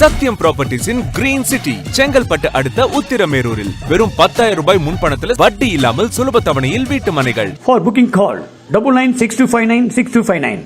சத்யம் ப்ராப்பர்ட்டிஸின் green city Chengalpattu அடுத்த உத்திரமேரூரில் வெறும் 10,000 ரூபாய் முன்பணத்தில் வட்டி இல்லாமல் சுலப தவணையில் வீட்டு மனைகள். For booking call 9962596259.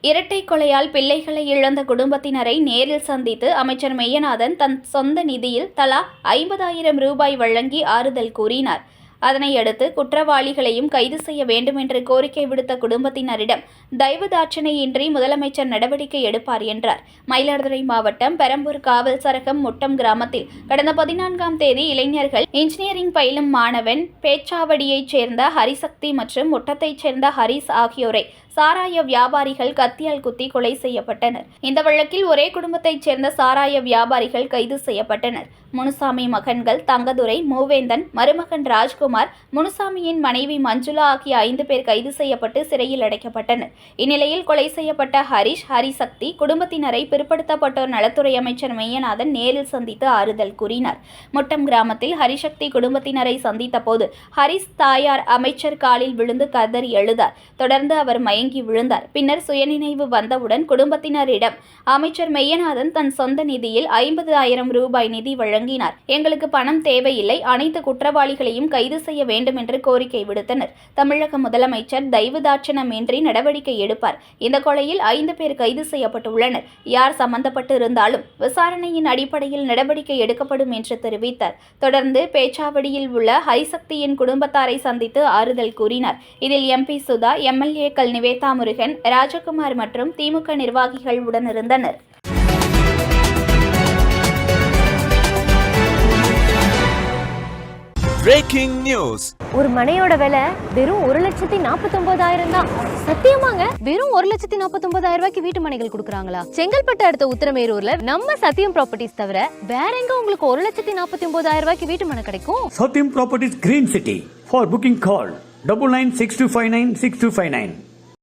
இரட்டை கொலையால் பிள்ளைகளை இழந்த குடும்பத்தினரை நேரில் சந்தித்து அமைச்சர் மெய்யநாதன் தன் சொந்த நிதியில் தலா 50,000 ரூபாய் வழங்கி ஆறுதல் கூறினார். அதனையடுத்து குற்றவாளிகளையும் கைது செய்ய வேண்டும் என்று கோரிக்கை விடுத்த குடும்பத்தினரிடம் தயவுதாட்சணையின்றி முதலமைச்சர் நடவடிக்கை எடுப்பார் என்றார். மயிலாடுதுறை மாவட்டம் பெரம்பூர் காவல் சரகம் முட்டம் கிராமத்தில் கடந்த 14ஆம் தேதி இளைஞர்கள் இன்ஜினியரிங் பயிலும் மாணவன் பேச்சாவடியைச் சேர்ந்த ஹரிசக்தி மற்றும் முட்டத்தைச் சேர்ந்த ஹரிஸ் ஆகியோரை சாராய வியாபாரிகள் கத்தியால் குத்தி கொலை செய்யப்பட்டனர். இந்த வழக்கில் ஒரே குடும்பத்தைச் சேர்ந்த சாராய வியாபாரிகள் கைது செய்யப்பட்டனர். முனுசாமி மகன்கள் தங்கதுரை, மூவேந்தன், மருமகன் ராஜ்குமார், முனுசாமியின் மனைவி மஞ்சுளா ஆகிய 5 பேர் கைது செய்யப்பட்டு சிறையில் அடைக்கப்பட்டனர். இந்நிலையில் கொலை செய்யப்பட்ட ஹரிசக்தி குடும்பத்தினரை பிற்படுத்தப்பட்டோர் நலத்துறை அமைச்சர் மெய்யநாதன் நேரில் சந்தித்து ஆறுதல் கூறினார். முட்டம் கிராமத்தில் ஹரிசக்தி குடும்பத்தினரை சந்தித்த போது ஹரிஸ் தாயார் அமைச்சர் காலில் விழுந்து கதறி எழுதார். தொடர்ந்து அவர் மயங்கி விழுந்தார். பின்னர் சுயநினைவு வந்தவுடன் குடும்பத்தினரிடம் அமைச்சர் மெய்யநாதன் தன் சொந்த நிதியில் 50,000 ரூபாய் நிதி வழங்கினார். எங்களுக்கு பணம் தேவையில்லை, அனைத்து குற்றவாளிகளையும் கைது செய்ய வேண்டும் என்று கோரிக்கை விடுத்தனர். தமிழக முதலமைச்சர் தயவுதாட்சணமின்றி நடவடிக்கை எடுப்பார். இந்த கொலையில் 5 பேர் கைது செய்யப்பட்டுள்ளனர். யார் சம்பந்தப்பட்டு இருந்தாலும் விசாரணையின் அடிப்படையில் நடவடிக்கை எடுக்கப்படும் என்று தெரிவித்தார். தொடர்ந்து பேச்சாவடியில் உள்ள ஹரிசக்தியின் குடும்பத்தாரை சந்தித்து ஆறுதல் கூறினார். இதில் MP சுதா, MLA-க்கள் நிவேதா முருகன், ராஜகுமார் மற்றும் திமுக நிர்வாகிகள் உடனிருந்தனர். Breaking news. ஒரு மனையோட விலை வெறும் 1,49,000 தான். சத்தியமாங்க? வெறும் 1,49,000 ரூபாய்க்கு வீட்டு மனைகள் கொடுக்குறாங்களா? செங்கல்பட்டு அடுத்த உத்திரமேரூர்ல நம்ம சத்யம் ப்ராப்பர்ட்டிஸ் தவிர வேற எங்க உங்களுக்கு 1,49,000 ரூபாய்க்கு வீட்டு மனை கிடைக்கும்? Satyam Properties Green City. For booking call 9962596259.